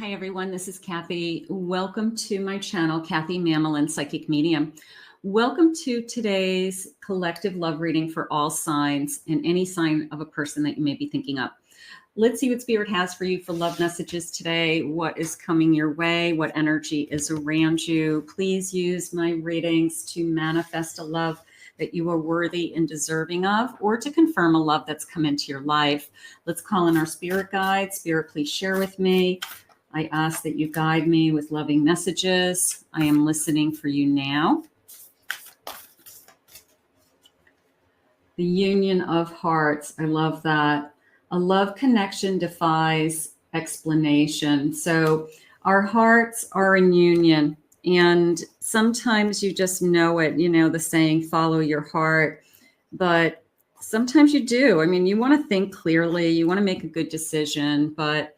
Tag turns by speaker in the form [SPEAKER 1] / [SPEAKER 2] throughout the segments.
[SPEAKER 1] Hi, everyone. This is Kathy. Welcome to my channel, Kathy Mamelin, Psychic Medium. Welcome to today's collective love reading for all signs and any sign of a person that you may be thinking of. Let's see what Spirit has for you for love messages today. What is coming your way? What energy is around you? Please use my readings to manifest a love that you are worthy and deserving of, or to confirm a love that's come into your life. Let's call in our spirit guide. Spirit, please share with me. I ask that you guide me with loving messages. I am listening for you now. The union of hearts. I love that. A love connection defies explanation. So our hearts are in union, and sometimes you just know it. You know the saying, follow your heart. But sometimes you do. I mean, you want to think clearly. You want to make a good decision, but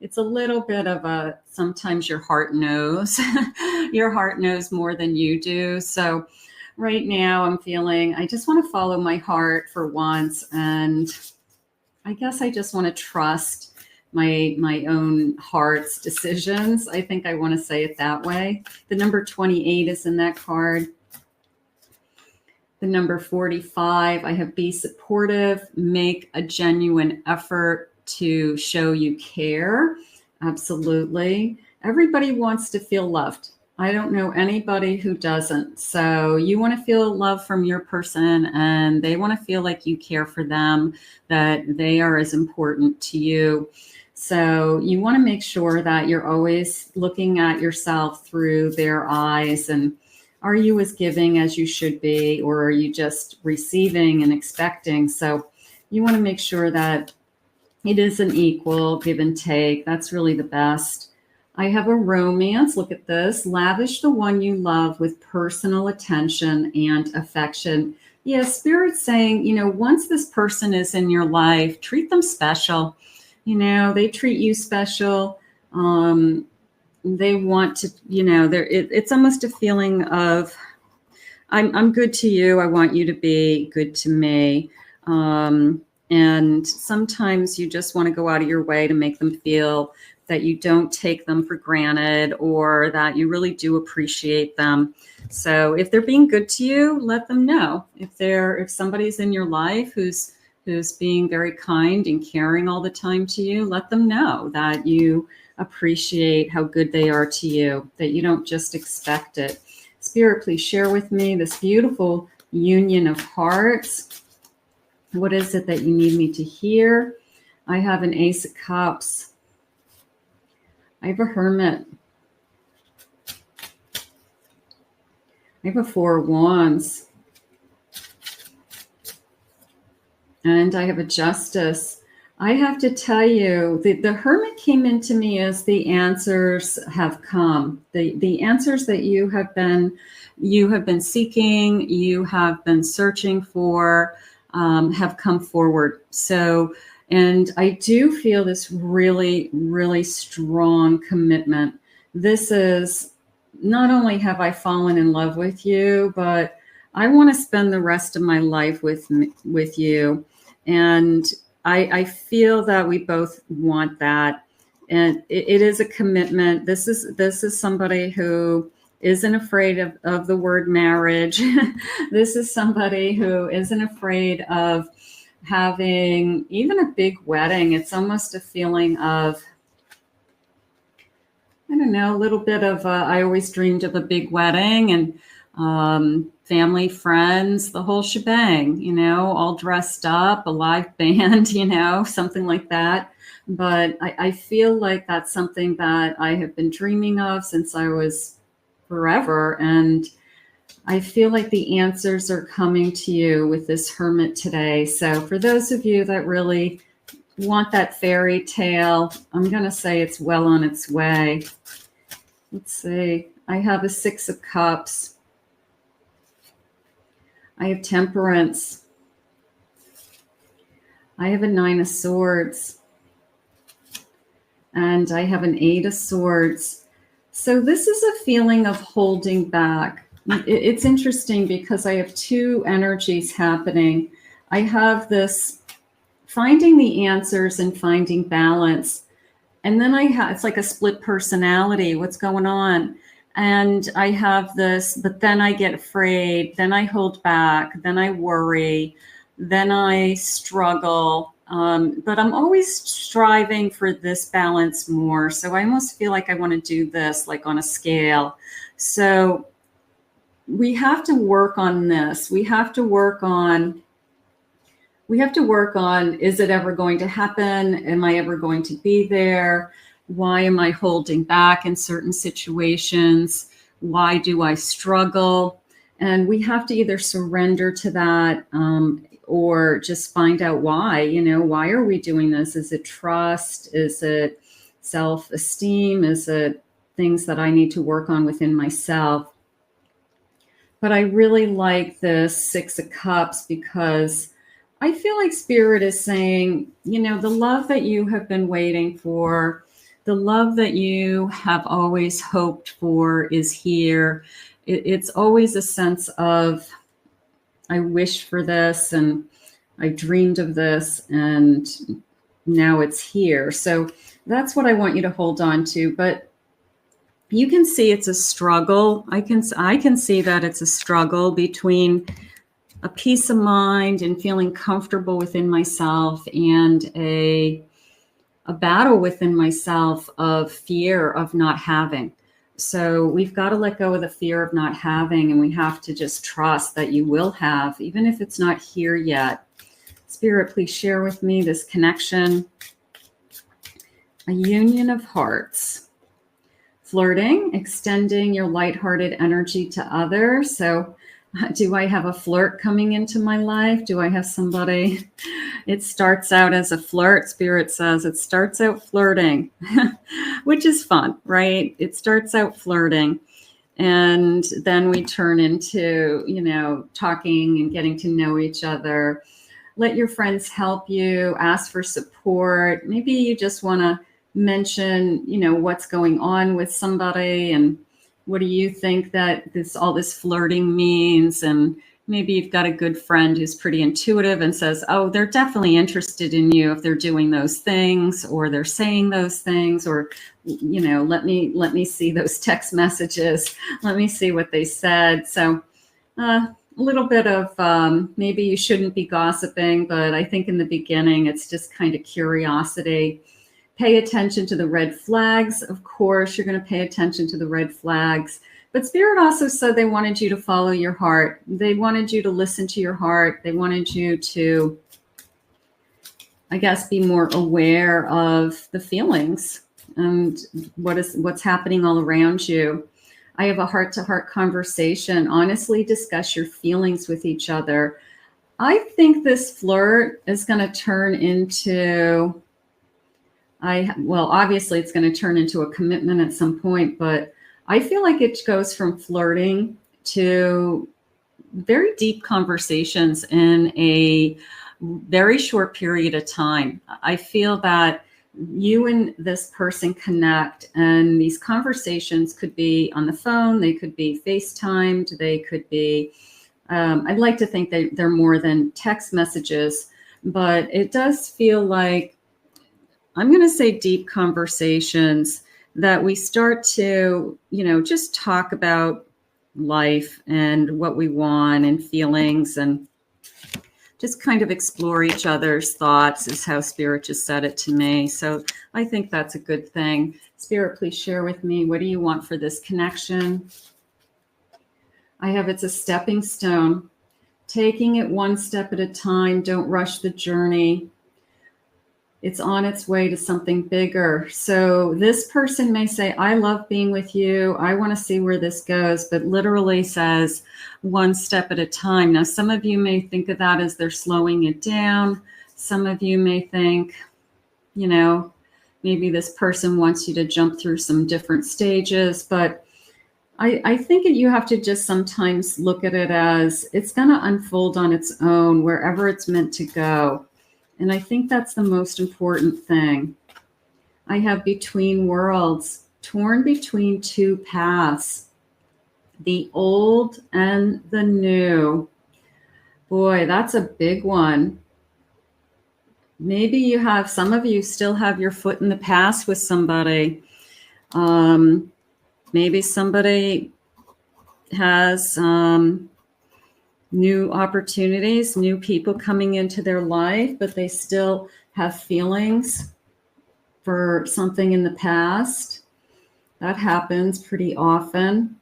[SPEAKER 1] it's a little bit of a, sometimes your heart knows. Your heart knows more than you do. So right now I'm feeling, I just want to follow my heart for once. And I guess I just want to trust my own heart's decisions. I think I want to say it that way. The number 28 is in that card. The number 45, I have be supportive, make a genuine effort to show you care. Absolutely. Everybody wants to feel loved. I don't know anybody who doesn't. So you want to feel love from your person, and they want to feel like you care for them, that they are as important to you. So you want to make sure that you're always looking at yourself through their eyes. And are you as giving as you should be, or are you just receiving and expecting? So you want to make sure that it is an equal give and take. That's really the best. I have a romance. Look at this. Lavish the one you love with personal attention and affection. Yeah, Spirit's saying, you know, once this person is in your life, treat them special. You know, they treat you special. They want to, you know, it's almost a feeling of, I'm good to you. I want you to be good to me. And sometimes you just want to go out of your way to make them feel that you don't take them for granted, or that you really do appreciate them. So if they're being good to you, let them know. If somebody's in your life who's being very kind and caring all the time to you, let them know that you appreciate how good they are to you, that you don't just expect it. Spirit, please share with me this beautiful union of hearts. What is it that you need me to hear? I have an Ace of Cups. I have a Hermit. I have a Four of Wands. And I have a Justice. I have to tell you, the Hermit came into me as the answers have come. The answers that you have been seeking, you have been searching for, have come forward. So, and I do feel this really, really strong commitment. This is not only have I fallen in love with you, but I want to spend the rest of my life with you. And I feel that we both want that. And it is a commitment. This is somebody who isn't afraid of the word marriage. This is somebody who isn't afraid of having even a big wedding. It's almost a feeling of, I don't know, a little bit of, I always dreamed of a big wedding, and family, friends, the whole shebang, you know, all dressed up, a live band, you know, something like that. But I feel like that's something that I have been dreaming of since I was forever. And I feel like the answers are coming to you with this Hermit today. So for those of you that really want that fairy tale, I'm going to say it's well on its way. Let's see. I have a Six of Cups. I have Temperance. I have a Nine of Swords. And I have an Eight of Swords. So this is a feeling of holding back. It's interesting because I have two energies happening. I have this finding the answers and finding balance. And then I have, it's like a split personality. What's going on? And I have this, but then I get afraid, then I hold back, then I worry, then I struggle. But I'm always striving for this balance more. So I almost feel like I want to do this like on a scale. So we have to work on this. We have to work on, is it ever going to happen? Am I ever going to be there? Why am I holding back in certain situations? Why do I struggle? And we have to either surrender to that, or just find out why. Why are we doing this? Is it trust? Is it self-esteem? Is it things that I need to work on within myself? But I really like this Six of Cups because I feel like Spirit is saying, the love that you have been waiting for, the love that you have always hoped for is here. It's always a sense of, I wished for this and I dreamed of this and now it's here. So that's what I want you to hold on to. But you can see it's a struggle. I can see that it's a struggle between a peace of mind and feeling comfortable within myself and a battle within myself of fear of not having. So we've got to let go of the fear of not having, and we have to just trust that you will have, even if it's not here yet. Spirit, please share with me this connection. A union of hearts. Flirting, extending your lighthearted energy to others. So do I have a flirt coming into my life? Do I have somebody? It starts out as a flirt. Spirit says it starts out flirting, which is fun, right? It starts out flirting. And then we turn into, talking and getting to know each other. Let your friends help you, ask for support. Maybe you just want to mention, what's going on with somebody and what do you think that all this flirting means? And maybe you've got a good friend who's pretty intuitive and says, oh, they're definitely interested in you if they're doing those things or they're saying those things, or, let me see those text messages. Let me see what they said. So a little bit of maybe you shouldn't be gossiping, but I think in the beginning, it's just kind of curiosity. Pay attention to the red flags. Of course, you're going to pay attention to the red flags. But Spirit also said they wanted you to follow your heart. They wanted you to listen to your heart. They wanted you to, I guess, be more aware of the feelings and what's happening all around you. I have a heart-to-heart conversation. Honestly, discuss your feelings with each other. I think this flirt is going to turn into... obviously it's going to turn into a commitment at some point, but I feel like it goes from flirting to very deep conversations in a very short period of time. I feel that you and this person connect, and these conversations could be on the phone, they could be FaceTimed, they could be, I'd like to think that they're more than text messages, but it does feel like, I'm going to say deep conversations that we start to, just talk about life and what we want and feelings and just kind of explore each other's thoughts is how Spirit just said it to me. So I think that's a good thing. Spirit, please share with me. What do you want for this connection? I have it's a stepping stone. Taking it one step at a time. Don't rush the journey. It's on its way to something bigger. So this person may say, I love being with you. I want to see where this goes, but literally says one step at a time. Now, some of you may think of that as they're slowing it down. Some of you may think, maybe this person wants you to jump through some different stages, but I think you have to just sometimes look at it as it's going to unfold on its own wherever it's meant to go. And I think that's the most important thing. I have between worlds, torn between two paths, the old and the new. Boy, that's a big one. Maybe you have, some of you still have your foot in the past with somebody. Maybe somebody has new opportunities, new people coming into their life, but they still have feelings for something in the past. That happens pretty often.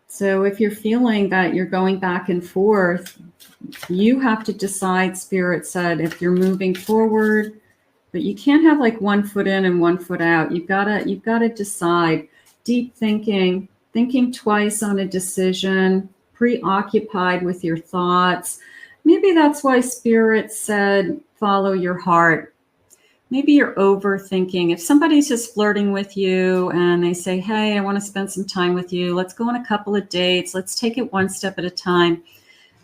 [SPEAKER 1] So if you're feeling that you're going back and forth, you have to decide, Spirit said, if you're moving forward, but you can't have like one foot in and one foot out. You've got to decide. Deep thinking twice on a decision, preoccupied with your thoughts. Maybe that's why Spirit said, follow your heart. Maybe you're overthinking. If somebody's just flirting with you and they say, hey, I want to spend some time with you. Let's go on a couple of dates. Let's take it one step at a time.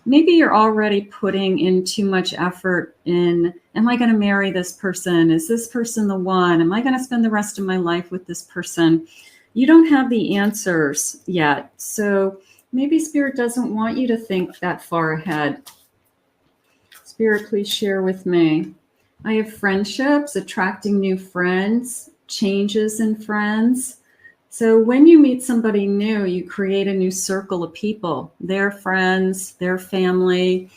[SPEAKER 1] Maybe you're already putting in too much effort in, am I going to marry this person? Is this person the one? Am I going to spend the rest of my life with this person? You don't have the answers yet. So maybe Spirit doesn't want you to think that far ahead. Spirit, please share with me. I have friendships, attracting new friends, changes in friends. So when you meet somebody new, you create a new circle of people, their friends, their family.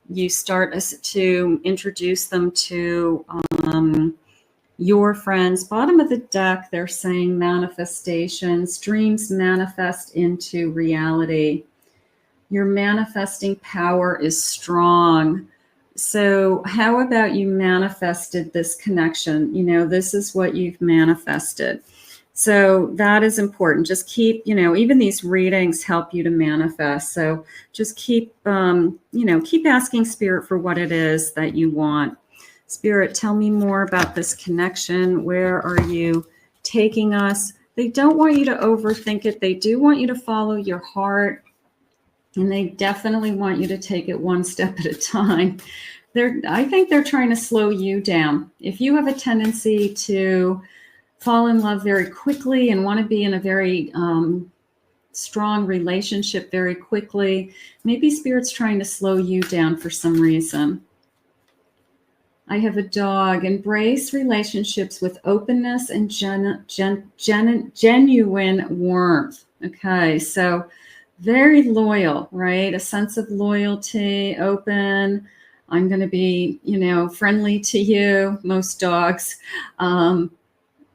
[SPEAKER 1] You start to introduce them to your friends. Bottom of the deck, they're saying manifestations. Dreams manifest into reality. Your manifesting power is strong. So how about you manifested this connection? You know, this is what you've manifested. So that is important. Just keep, you know, even these readings help you to manifest. So just keep, keep asking Spirit for what it is that you want. Spirit, tell me more about this connection. Where are you taking us? They don't want you to overthink it. They do want you to follow your heart. And they definitely want you to take it one step at a time. I think they're trying to slow you down. If you have a tendency to fall in love very quickly and want to be in a very strong relationship very quickly, maybe Spirit's trying to slow you down for some reason. I have a dog. Embrace relationships with openness and genuine warmth. Okay, so very loyal, right? A sense of loyalty, open. I'm going to be, friendly to you. Most dogs. I'm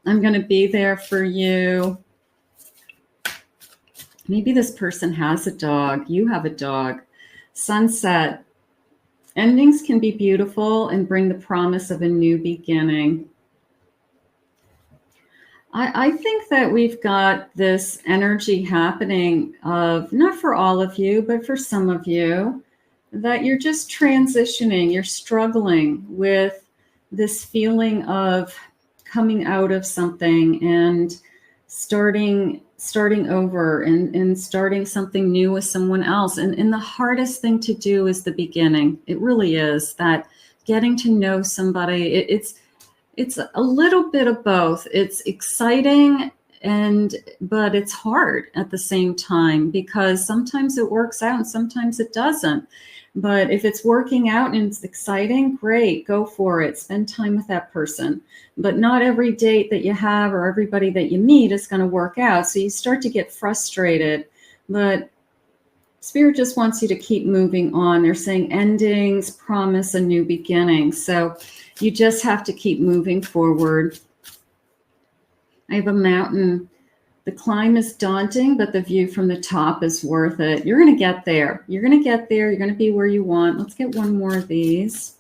[SPEAKER 1] going to be there for you. Maybe this person has a dog. You have a dog. Sunset. Endings can be beautiful and bring the promise of a new beginning. I think that we've got this energy happening of, not for all of you, but for some of you, that you're just transitioning, you're struggling with this feeling of coming out of something and starting over and starting something new with someone else. And the hardest thing to do is the beginning. It really is, that getting to know somebody. It's a little bit of both. It's exciting, but it's hard at the same time, because sometimes it works out and sometimes it doesn't. But if it's working out and it's exciting, great, go for it. Spend time with that person. But not every date that you have or everybody that you meet is going to work out. So you start to get frustrated. But Spirit just wants you to keep moving on. They're saying endings promise a new beginning. So you just have to keep moving forward. I have a mountain. The climb is daunting, but the view from the top is worth it. You're going to get there. You're going to get there. You're going to be where you want. Let's get one more of these.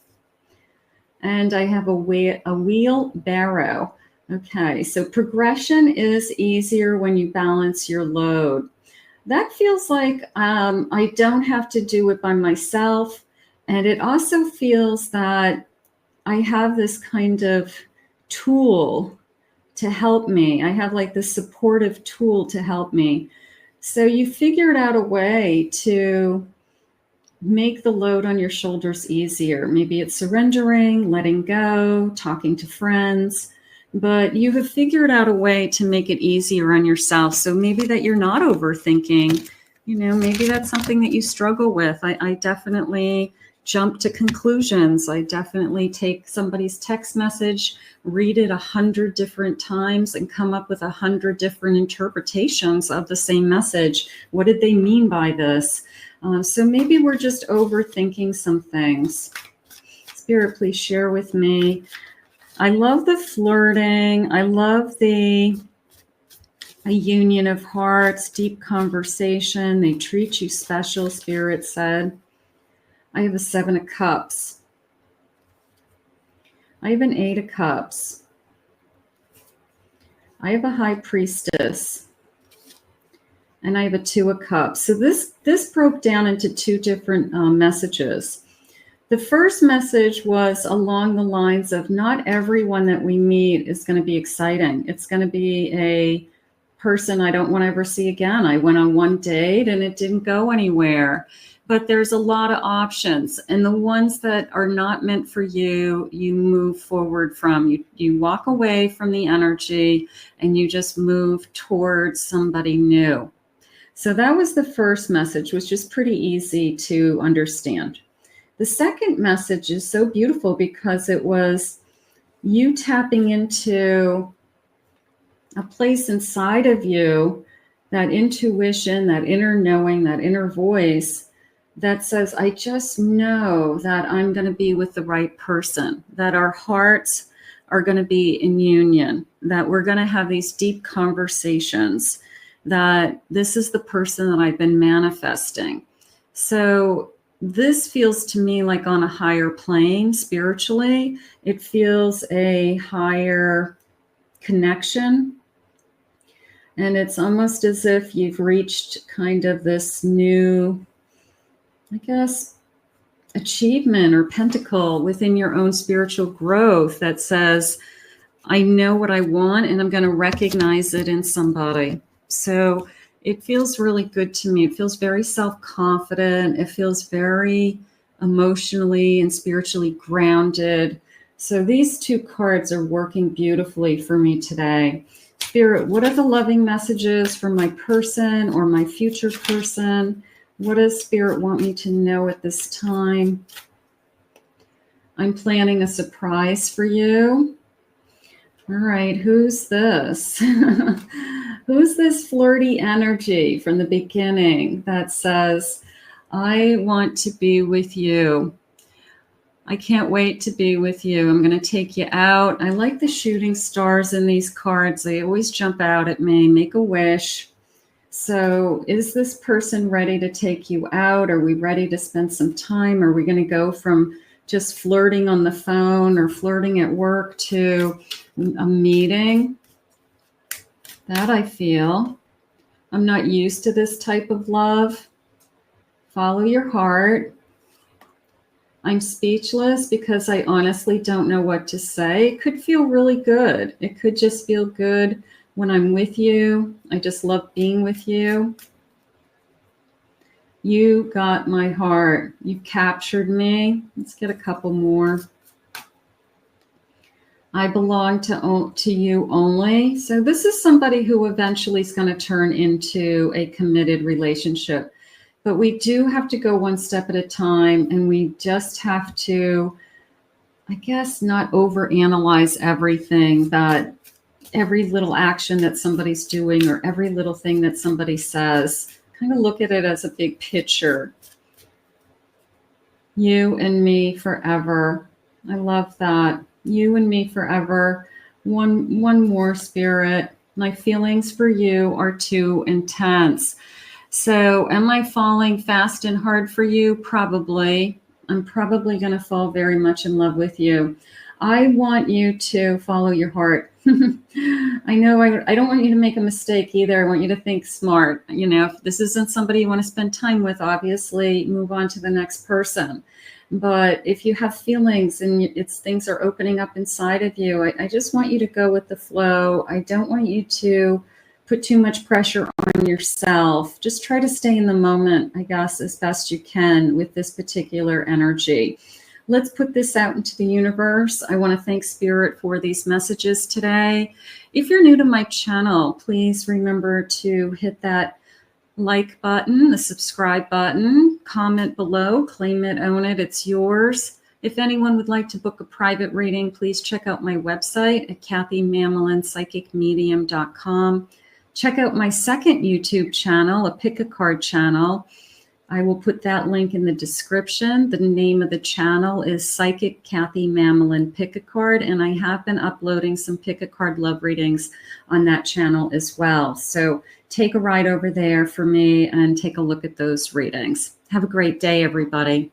[SPEAKER 1] And I have a wheelbarrow. Okay, so progression is easier when you balance your load. That feels like I don't have to do it by myself. And it also feels that I have this kind of tool to help me. I have like this supportive tool to help me. So you figured out a way to make the load on your shoulders easier. Maybe it's surrendering, letting go, talking to friends, but you have figured out a way to make it easier on yourself. So maybe that you're not overthinking, maybe that's something that you struggle with. I definitely jump to conclusions. I definitely take somebody's text message, read it 100 different times, and come up with 100 different interpretations of the same message. What did they mean by this? So maybe we're just overthinking some things. Spirit, please share with me. I love the flirting. I love a union of hearts, deep conversation. They treat you special, Spirit said. I have a 7 of Cups. I have an 8 of Cups. I have a High Priestess. And I have a 2 of Cups. So this broke down into 2 different messages. The first message was along the lines of not everyone that we meet is going to be exciting. It's going to be a person I don't want to ever see again. I went on one date and it didn't go anywhere. But there's a lot of options. And the ones that are not meant for you, you move forward from. You walk away from the energy and you just move towards somebody new. So that was the first message, which is pretty easy to understand. The second message is so beautiful because it was you tapping into a place inside of you, that intuition, that inner knowing, that inner voice that says, I just know that I'm going to be with the right person, that our hearts are going to be in union, that we're going to have these deep conversations, that this is the person that I've been manifesting. So this feels to me like on a higher plane spiritually. It feels a higher connection. And it's almost as if you've reached kind of this new, I guess, achievement or pentacle within your own spiritual growth that says, I know what I want and I'm going to recognize it in somebody. So it feels really good to me. It feels very self-confident. It feels very emotionally and spiritually grounded. So these 2 cards are working beautifully for me today. Spirit, what are the loving messages for my person or my future person? What does Spirit want me to know at this time? I'm planning a surprise for you. All right, who's this? Who's this flirty energy from the beginning that says, I want to be with you. I can't wait to be with you. I'm going to take you out. I like the shooting stars in these cards. They always jump out at me. Make a wish. So is this person ready to take you out? Are we ready to spend some time? Are we going to go from just flirting on the phone or flirting at work to a meeting? That I feel. I'm not used to this type of love. Follow your heart. I'm speechless because I honestly don't know what to say. It could feel really good. It could just feel good when I'm with you. I just love being with you. You got my heart. You captured me. Let's get a couple more. I belong to you only. So this is somebody who eventually is going to turn into a committed relationship. But we do have to go one step at a time, and we just have to, I guess, not overanalyze everything, that every little action that somebody's doing or every little thing that somebody says. Kind of look at it as a big picture. You and me forever. I love that. You and me forever. One more, Spirit. My feelings for you are too intense. So am I falling fast and hard for you? Probably. I'm probably going to fall very much in love with you. I want you to follow your heart. I know I don't want you to make a mistake either. I want you to think smart. You know, if this isn't somebody you want to spend time with, obviously move on to the next person. But if you have feelings and things are opening up inside of you, I just want you to go with the flow. I don't want you to put too much pressure on yourself. Just try to stay in the moment, I guess, as best you can with this particular energy. Let's put this out into the universe. I want to thank Spirit for these messages today. If you're new to my channel, please remember to hit that like button, the subscribe button, comment below, claim it, own it, it's yours. If anyone would like to book a private reading, please check out my website at kathymamolinspsychicmedium.com. Check out my second YouTube channel, a pick a card channel. I will put that link in the description. The name of the channel is Psychic Kathy Mamolin Pick a Card, and I have been uploading some pick a card love readings on that channel as well. So take a ride over there for me and take a look at those readings. Have a great day, everybody.